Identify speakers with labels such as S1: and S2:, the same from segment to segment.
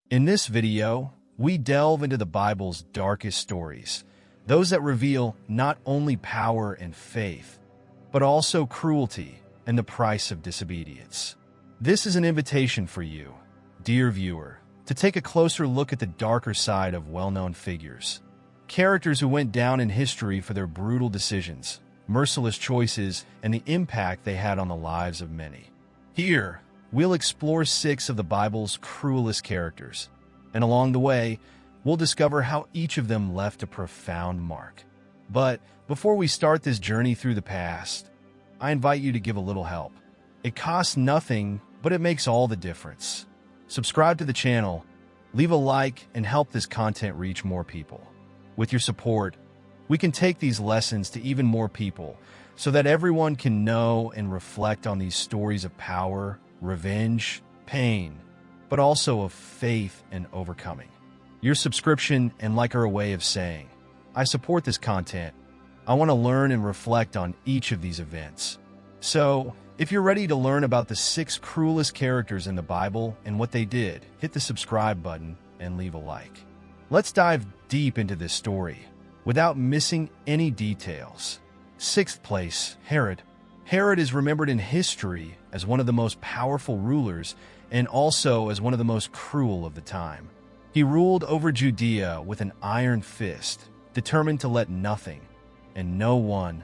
S1: In this video, we delve into the Bible's darkest stories, those that reveal not only power and faith, but also cruelty and the price of disobedience. This is an invitation for you, dear viewer, to take a closer look at the darker side of well-known figures, characters who went down in history for their brutal decisions, merciless choices, and the impact they had on the lives of many. Here, we'll explore 6 of the Bible's cruelest characters, and along the way, we'll discover how each of them left a profound mark. But before we start this journey through the past, I invite you to give a little help. It costs nothing, but it makes all the difference. Subscribe to the channel, leave a like, and help this content reach more people. With your support, we can take these lessons to even more people so that everyone can know and reflect on these stories of power, revenge, pain, but also of faith and overcoming. Your subscription and like are a way of saying, I support this content. I want to learn and reflect on each of these events. So, if you're ready to learn about the 6 cruelest characters in the Bible and what they did, hit the subscribe button and leave a like. Let's dive deep into this story without missing any details. 6th place, Herod. Herod is remembered in history as one of the most powerful rulers and also as one of the most cruel of the time. He ruled over Judea with an iron fist, determined to let nothing and no one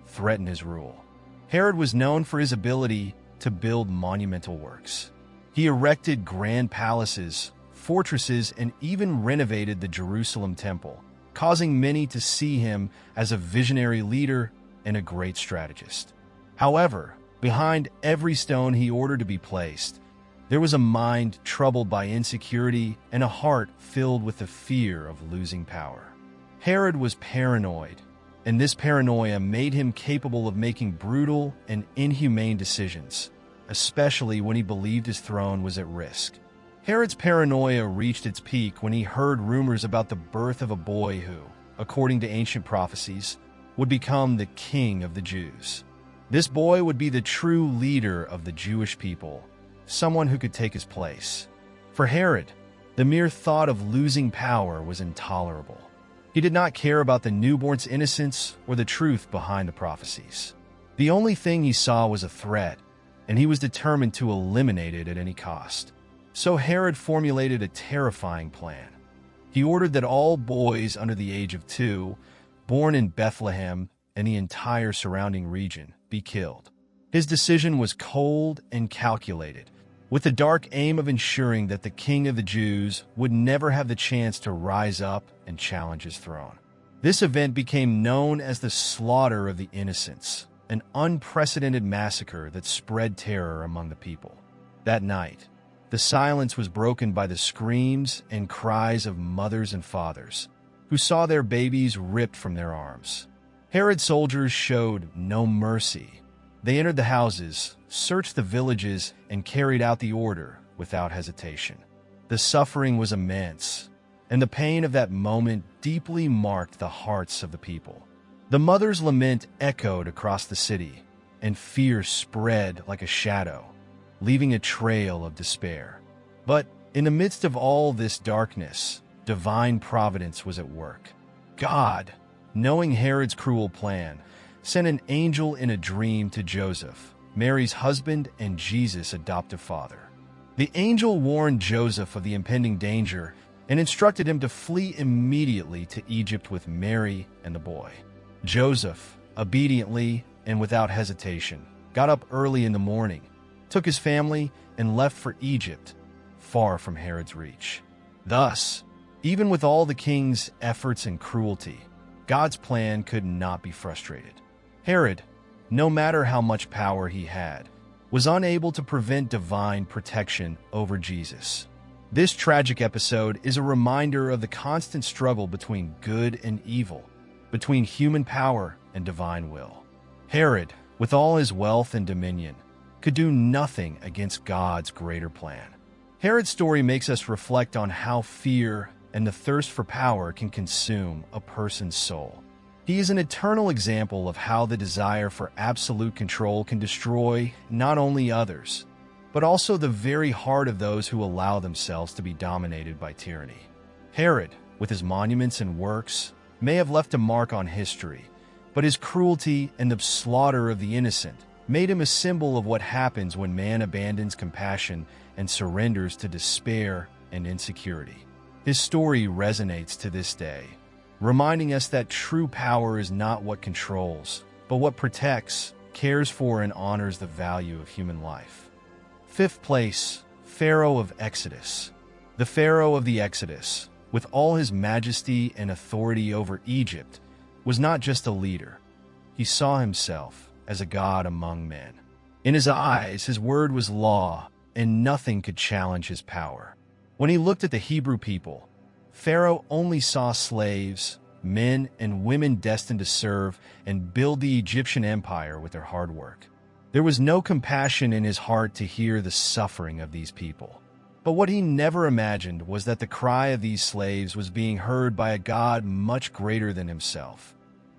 S1: threaten his rule. Herod was known for his ability to build monumental works. He erected grand palaces, fortresses, and even renovated the Jerusalem temple, causing many to see him as a visionary leader and a great strategist. However, behind every stone he ordered to be placed, there was a mind troubled by insecurity and a heart filled with the fear of losing power. Herod was paranoid, and this paranoia made him capable of making brutal and inhumane decisions, especially when he believed his throne was at risk. Herod's paranoia reached its peak when he heard rumors about the birth of a boy who, according to ancient prophecies, would become the king of the Jews. This boy would be the true leader of the Jewish people, someone who could take his place. For Herod, the mere thought of losing power was intolerable. He did not care about the newborn's innocence or the truth behind the prophecies. The only thing he saw was a threat, and he was determined to eliminate it at any cost. So Herod formulated a terrifying plan. He ordered that all boys under the age of 2, born in Bethlehem and the entire surrounding region, be killed. His decision was cold and calculated, with the dark aim of ensuring that the king of the Jews would never have the chance to rise up and challenge his throne. This event became known as the Slaughter of the Innocents, an unprecedented massacre that spread terror among the people. That night, the silence was broken by the screams and cries of mothers and fathers, who saw their babies ripped from their arms. Herod's soldiers showed no mercy. They entered the houses, searched the villages, and carried out the order without hesitation. The suffering was immense, and the pain of that moment deeply marked the hearts of the people. The mother's lament echoed across the city, and fear spread like a shadow, leaving a trail of despair. But in the midst of all this darkness, divine providence was at work. God, knowing Herod's cruel plan, sent an angel in a dream to Joseph, Mary's husband and Jesus' adoptive father. The angel warned Joseph of the impending danger and instructed him to flee immediately to Egypt with Mary and the boy. Joseph, obediently and without hesitation, got up early in the morning, took his family, and left for Egypt, far from Herod's reach. Thus, even with all the king's efforts and cruelty, God's plan could not be frustrated. Herod, no matter how much power he had, was unable to prevent divine protection over Jesus. This tragic episode is a reminder of the constant struggle between good and evil, between human power and divine will. Herod, with all his wealth and dominion, could do nothing against God's greater plan. Herod's story makes us reflect on how fear and the thirst for power can consume a person's soul. He is an eternal example of how the desire for absolute control can destroy not only others, but also the very heart of those who allow themselves to be dominated by tyranny. Herod, with his monuments and works, may have left a mark on history, but his cruelty and the slaughter of the innocent made him a symbol of what happens when man abandons compassion and surrenders to despair and insecurity. His story resonates to this day, reminding us that true power is not what controls, but what protects, cares for, and honors the value of human life. Fifth place, Pharaoh of Exodus. The Pharaoh of the Exodus, with all his majesty and authority over Egypt, was not just a leader. He saw himself as a god among men. In his eyes, his word was law, and nothing could challenge his power. When he looked at the Hebrew people, Pharaoh only saw slaves, men and women destined to serve and build the Egyptian empire with their hard work. There was no compassion in his heart to hear the suffering of these people. But what he never imagined was that the cry of these slaves was being heard by a God much greater than himself,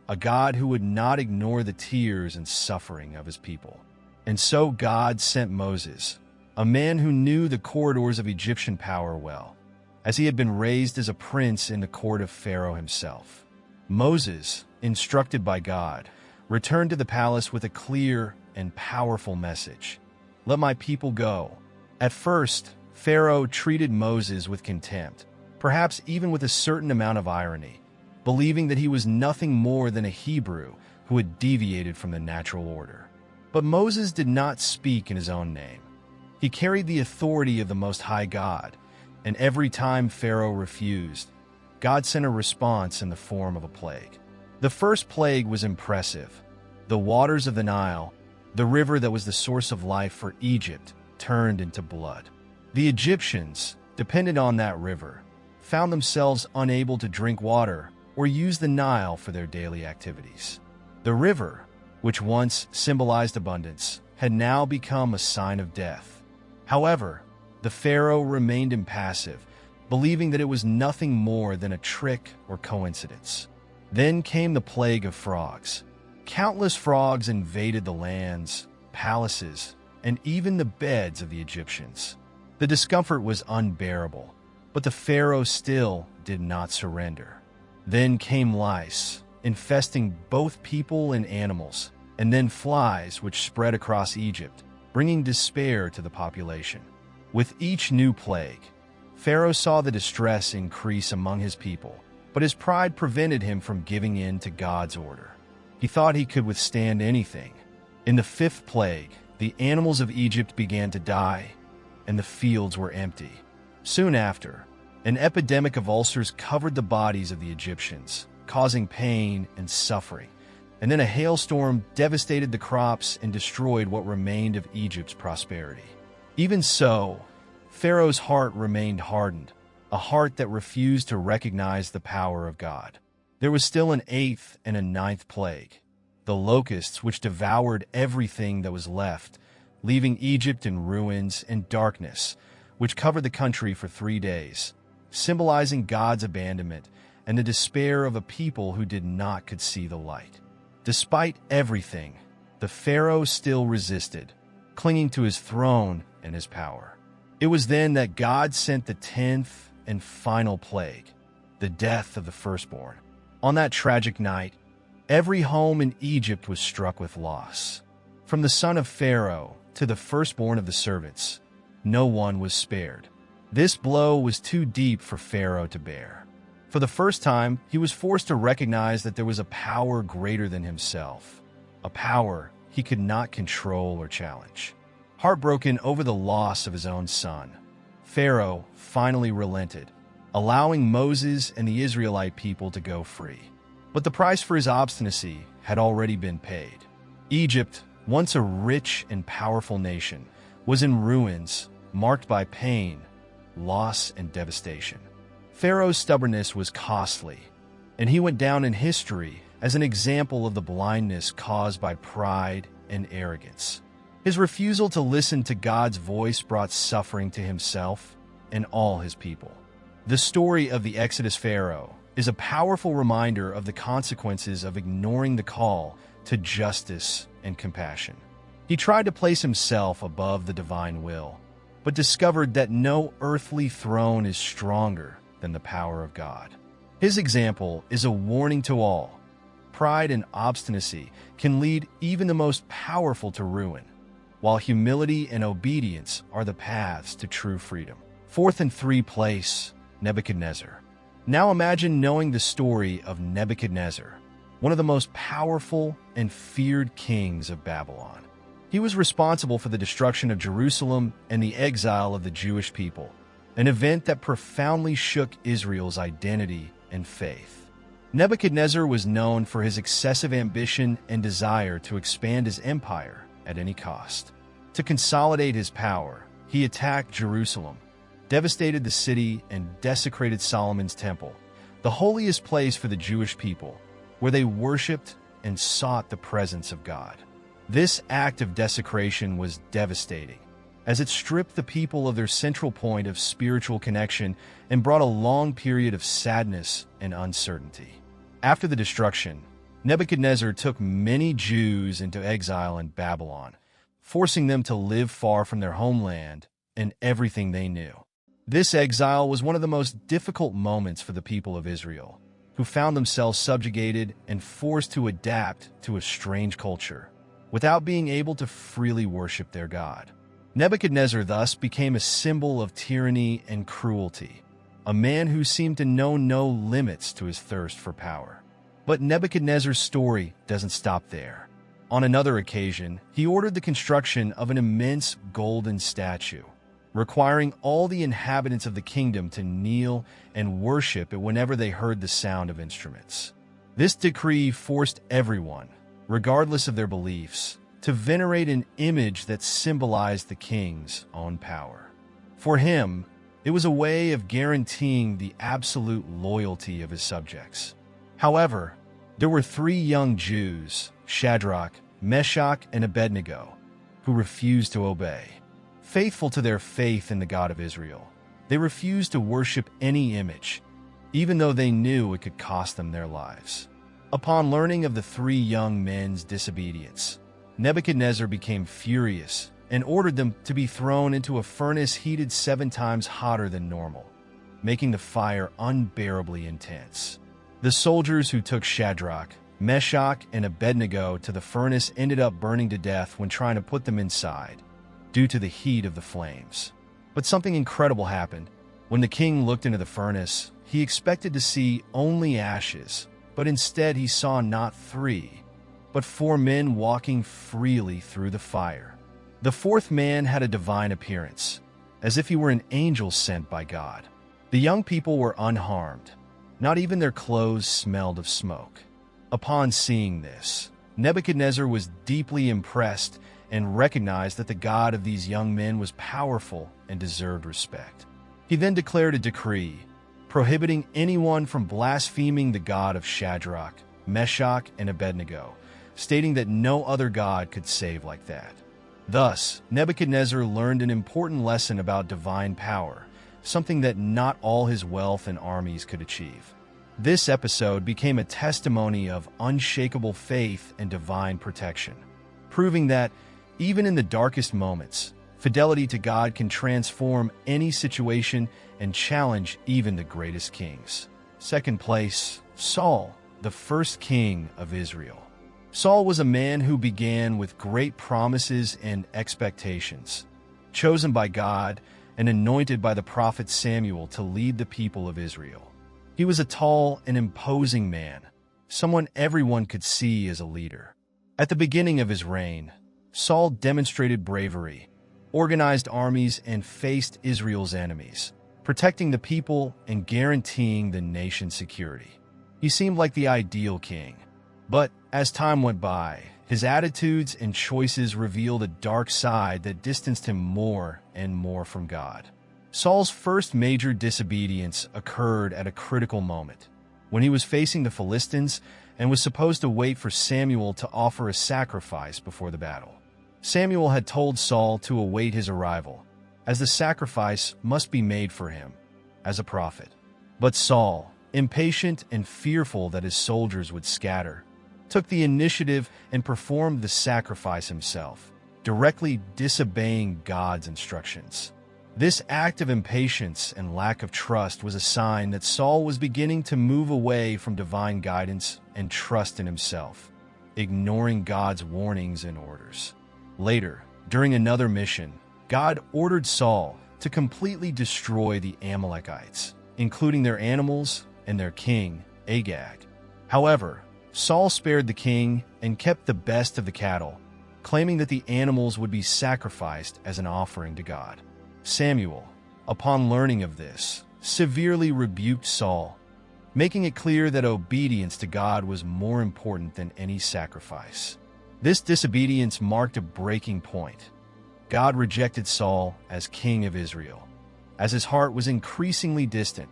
S1: a God who would not ignore the tears and suffering of his people. And so God sent Moses, a man who knew the corridors of Egyptian power well, as he had been raised as a prince in the court of Pharaoh himself. Moses, instructed by God, returned to the palace with a clear and powerful message. "Let my people go." At first, Pharaoh treated Moses with contempt, perhaps even with a certain amount of irony, believing that he was nothing more than a Hebrew who had deviated from the natural order. But Moses did not speak in his own name. He carried the authority of the Most High God, and every time Pharaoh refused, God sent a response in the form of a plague. The first plague was impressive. The waters of the Nile, the river that was the source of life for Egypt, turned into blood. The Egyptians, dependent on that river, found themselves unable to drink water or use the Nile for their daily activities. The river, which once symbolized abundance, had now become a sign of death. However, the Pharaoh remained impassive, believing that it was nothing more than a trick or coincidence. Then came the plague of frogs. Countless frogs invaded the lands, palaces, and even the beds of the Egyptians. The discomfort was unbearable, but the Pharaoh still did not surrender. Then came lice, infesting both people and animals, and then flies which spread across Egypt, bringing despair to the population. With each new plague, Pharaoh saw the distress increase among his people, but his pride prevented him from giving in to God's order. He thought he could withstand anything. In the fifth plague, the animals of Egypt began to die, and the fields were empty. Soon after, an epidemic of ulcers covered the bodies of the Egyptians, causing pain and suffering, and then a hailstorm devastated the crops and destroyed what remained of Egypt's prosperity. Even so, Pharaoh's heart remained hardened, a heart that refused to recognize the power of God. There was still an eighth and a ninth plague, the locusts which devoured everything that was left, leaving Egypt in ruins and darkness, which covered the country for 3 days, symbolizing God's abandonment and the despair of a people who did not could see the light. Despite everything, the Pharaoh still resisted, clinging to his throne and his power. It was then that God sent the 10th and final plague, the death of the firstborn. On that tragic night, every home in Egypt was struck with loss. From the son of Pharaoh to the firstborn of the servants, no one was spared. This blow was too deep for Pharaoh to bear. For the first time, he was forced to recognize that there was a power greater than himself, a power he could not control or challenge. Heartbroken over the loss of his own son, Pharaoh finally relented, allowing Moses and the Israelite people to go free. But the price for his obstinacy had already been paid. Egypt, once a rich and powerful nation, was in ruins, marked by pain, loss, and devastation. Pharaoh's stubbornness was costly, and he went down in history as an example of the blindness caused by pride and arrogance. His refusal to listen to God's voice brought suffering to himself and all his people. The story of the Exodus Pharaoh is a powerful reminder of the consequences of ignoring the call to justice and compassion. He tried to place himself above the divine will, but discovered that no earthly throne is stronger than the power of God. His example is a warning to all. Pride and obstinacy can lead even the most powerful to ruin, while humility and obedience are the paths to true freedom. Fourth and third place, Nebuchadnezzar. Now imagine knowing the story of Nebuchadnezzar, one of the most powerful and feared kings of Babylon. He was responsible for the destruction of Jerusalem and the exile of the Jewish people, an event that profoundly shook Israel's identity and faith. Nebuchadnezzar was known for his excessive ambition and desire to expand his empire at any cost. To consolidate his power, he attacked Jerusalem, devastated the city, and desecrated Solomon's temple, the holiest place for the Jewish people, where they worshipped and sought the presence of God. This act of desecration was devastating, as it stripped the people of their central point of spiritual connection and brought a long period of sadness and uncertainty. After the destruction, Nebuchadnezzar took many Jews into exile in Babylon, forcing them to live far from their homeland and everything they knew. This exile was one of the most difficult moments for the people of Israel, who found themselves subjugated and forced to adapt to a strange culture, without being able to freely worship their God. Nebuchadnezzar thus became a symbol of tyranny and cruelty, a man who seemed to know no limits to his thirst for power. But Nebuchadnezzar's story doesn't stop there. On another occasion, he ordered the construction of an immense golden statue, requiring all the inhabitants of the kingdom to kneel and worship it whenever they heard the sound of instruments. This decree forced everyone, regardless of their beliefs, to venerate an image that symbolized the king's own power. For him, it was a way of guaranteeing the absolute loyalty of his subjects. However, there were three young Jews, Shadrach, Meshach, and Abednego, who refused to obey. Faithful to their faith in the God of Israel, they refused to worship any image, even though they knew it could cost them their lives. Upon learning of the three young men's disobedience, Nebuchadnezzar became furious and ordered them to be thrown into a furnace heated 7 times hotter than normal, making the fire unbearably intense. The soldiers who took Shadrach, Meshach, and Abednego to the furnace ended up burning to death when trying to put them inside, due to the heat of the flames. But something incredible happened. When the king looked into the furnace, he expected to see only ashes, but instead he saw not 3, but 4 men walking freely through the fire. The 4th man had a divine appearance, as if he were an angel sent by God. The young people were unharmed. Not even their clothes smelled of smoke. Upon seeing this, Nebuchadnezzar was deeply impressed and recognized that the God of these young men was powerful and deserved respect. He then declared a decree prohibiting anyone from blaspheming the God of Shadrach, Meshach, and Abednego, stating that no other God could save like that. Thus, Nebuchadnezzar learned an important lesson about divine power, something that not all his wealth and armies could achieve. This episode became a testimony of unshakable faith and divine protection, proving that, even in the darkest moments, fidelity to God can transform any situation and challenge even the greatest kings. Second place, Saul, the first king of Israel. Saul was a man who began with great promises and expectations, chosen by God and anointed by the prophet Samuel to lead the people of Israel. He was a tall and imposing man, someone everyone could see as a leader. At the beginning of his reign, Saul demonstrated bravery, organized armies, and faced Israel's enemies, protecting the people and guaranteeing the nation's security. He seemed like the ideal king. But as time went by, his attitudes and choices revealed a dark side that distanced him more and more from God. Saul's first major disobedience occurred at a critical moment, when he was facing the Philistines and was supposed to wait for Samuel to offer a sacrifice before the battle. Samuel had told Saul to await his arrival, as the sacrifice must be made for him, as a prophet. But Saul, impatient and fearful that his soldiers would scatter, took the initiative and performed the sacrifice himself, directly disobeying God's instructions. This act of impatience and lack of trust was a sign that Saul was beginning to move away from divine guidance and trust in himself, ignoring God's warnings and orders. Later, during another mission, God ordered Saul to completely destroy the Amalekites, including their animals and their king, Agag. However, Saul spared the king and kept the best of the cattle, claiming that the animals would be sacrificed as an offering to God. Samuel, upon learning of this, severely rebuked Saul, making it clear that obedience to God was more important than any sacrifice. This disobedience marked a breaking point. God rejected Saul as king of Israel, as his heart was increasingly distant,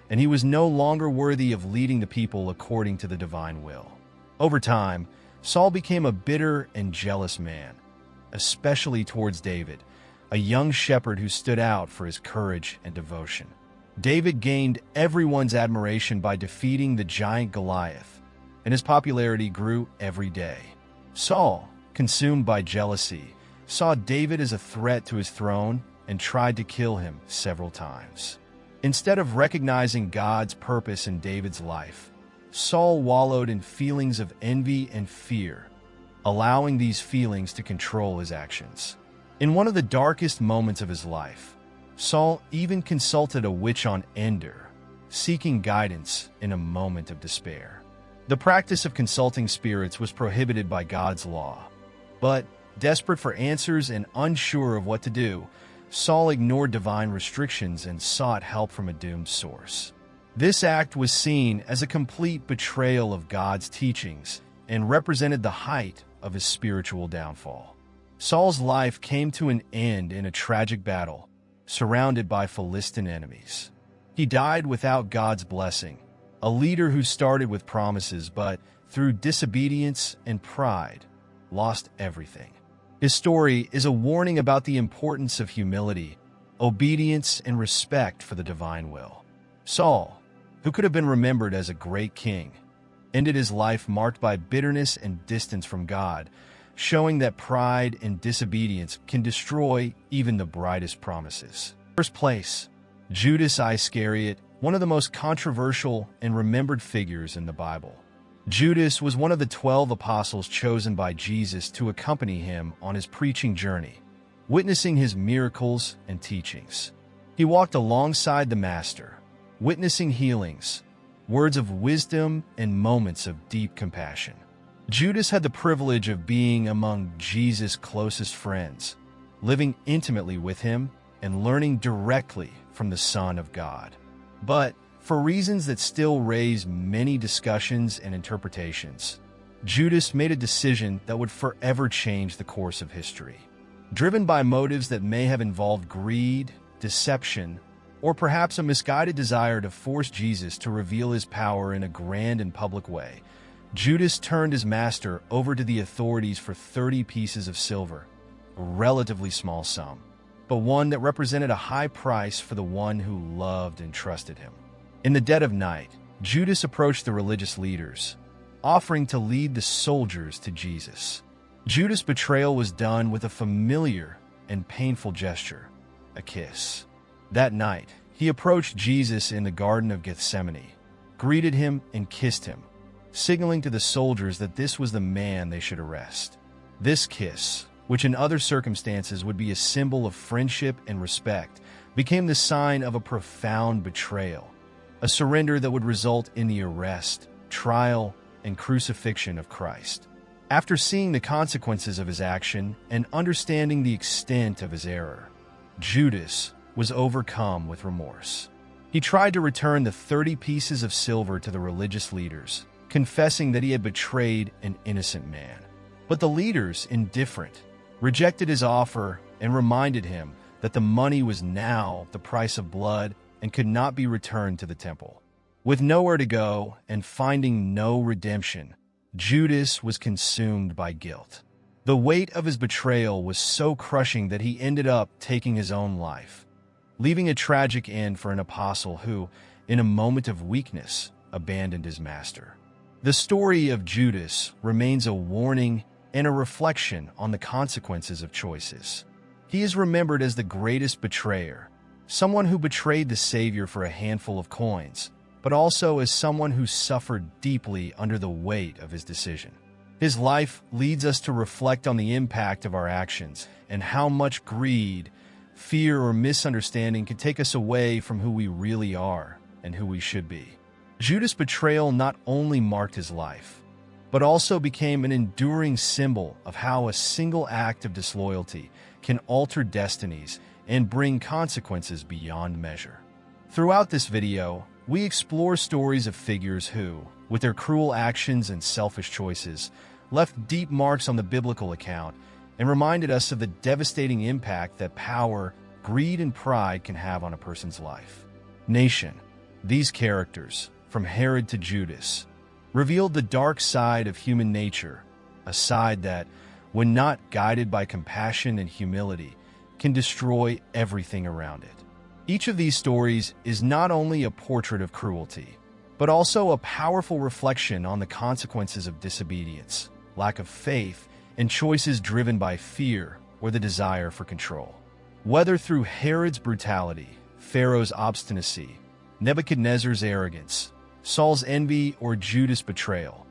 S1: and he was no longer worthy of leading the people according to the divine will. Over time, Saul became a bitter and jealous man, especially towards David, a young shepherd who stood out for his courage and devotion. David gained everyone's admiration by defeating the giant Goliath, and his popularity grew every day. Saul, consumed by jealousy, saw David as a threat to his throne and tried to kill him several times. Instead of recognizing God's purpose in David's life, Saul wallowed in feelings of envy and fear, allowing these feelings to control his actions. In one of the darkest moments of his life, Saul even consulted a witch on Endor, seeking guidance in a moment of despair. The practice of consulting spirits was prohibited by God's law, but desperate for answers and unsure of what to do, Saul ignored divine restrictions and sought help from a doomed source. This act was seen as a complete betrayal of God's teachings and represented the height of his spiritual downfall. Saul's life came to an end in a tragic battle, surrounded by Philistine enemies. He died without God's blessing, a leader who started with promises but, through disobedience and pride, lost everything. His story is a warning about the importance of humility, obedience, and respect for the divine will. Saul, who could have been remembered as a great king, ended his life marked by bitterness and distance from God, showing that pride and disobedience can destroy even the brightest promises. First place, Judas Iscariot, one of the most controversial and remembered figures in the Bible. Judas was one of the 12 apostles chosen by Jesus to accompany him on his preaching journey, witnessing his miracles and teachings. He walked alongside the Master, witnessing healings, words of wisdom, and moments of deep compassion. Judas had the privilege of being among Jesus' closest friends, living intimately with him and learning directly from the Son of God. But for reasons that still raise many discussions and interpretations, Judas made a decision that would forever change the course of history. Driven by motives that may have involved greed, deception, or perhaps a misguided desire to force Jesus to reveal his power in a grand and public way, Judas turned his master over to the authorities for 30 pieces of silver, a relatively small sum, but one that represented a high price for the one who loved and trusted him. In the dead of night, Judas approached the religious leaders, offering to lead the soldiers to Jesus. Judas' betrayal was done with a familiar and painful gesture, a kiss. That night, he approached Jesus in the Garden of Gethsemane, greeted him, and kissed him, signaling to the soldiers that this was the man they should arrest. This kiss, which in other circumstances would be a symbol of friendship and respect, became the sign of a profound betrayal, a surrender that would result in the arrest, trial, and crucifixion of Christ. After seeing the consequences of his action and understanding the extent of his error, Judas was overcome with remorse. He tried to return the 30 pieces of silver to the religious leaders, confessing that he had betrayed an innocent man. But the leaders, indifferent, rejected his offer and reminded him that the money was now the price of blood and could not be returned to the temple. With nowhere to go and finding no redemption, Judas was consumed by guilt. The weight of his betrayal was so crushing that he ended up taking his own life, leaving a tragic end for an apostle who, in a moment of weakness, abandoned his master. The story of Judas remains a warning and a reflection on the consequences of choices. He is remembered as the greatest betrayer, someone who betrayed the Savior for a handful of coins, but also as someone who suffered deeply under the weight of his decision. His life leads us to reflect on the impact of our actions and how much greed, fear, or misunderstanding can take us away from who we really are and who we should be. Judas' betrayal not only marked his life, but also became an enduring symbol of how a single act of disloyalty can alter destinies and bring consequences beyond measure. Throughout this video, we explore stories of figures who, with their cruel actions and selfish choices, left deep marks on the biblical account and reminded us of the devastating impact that power, greed, and pride can have on a person's life. Nation, these characters, from Herod to Judas, revealed the dark side of human nature, a side that, when not guided by compassion and humility, can destroy everything around it. Each of these stories is not only a portrait of cruelty, but also a powerful reflection on the consequences of disobedience, lack of faith, and choices driven by fear or the desire for control. Whether through Herod's brutality, Pharaoh's obstinacy, Nebuchadnezzar's arrogance, Saul's envy, or Judas' betrayal,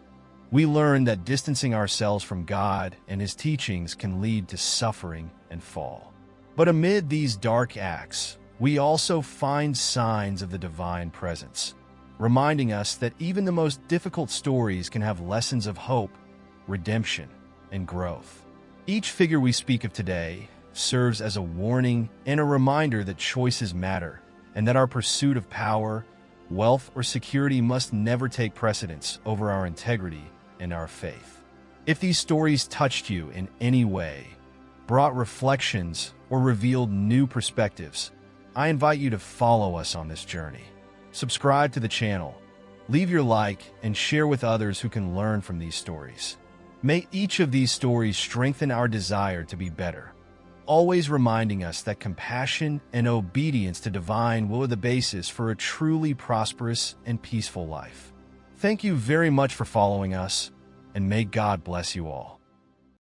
S1: we learn that distancing ourselves from God and his teachings can lead to suffering and fall. But amid these dark acts, we also find signs of the divine presence, reminding us that even the most difficult stories can have lessons of hope, redemption, and growth. Each figure we speak of today serves as a warning and a reminder that choices matter, and that our pursuit of power, wealth, or security must never take precedence over our integrity and our faith. If these stories touched you in any way, brought reflections, or revealed new perspectives, I invite you to follow us on this journey. Subscribe to the channel, leave your like, and share with others who can learn from these stories. May each of these stories strengthen our desire to be better, always reminding us that compassion and obedience to divine will are the basis for a truly prosperous and peaceful life. Thank you very much for following us, and may God bless you all.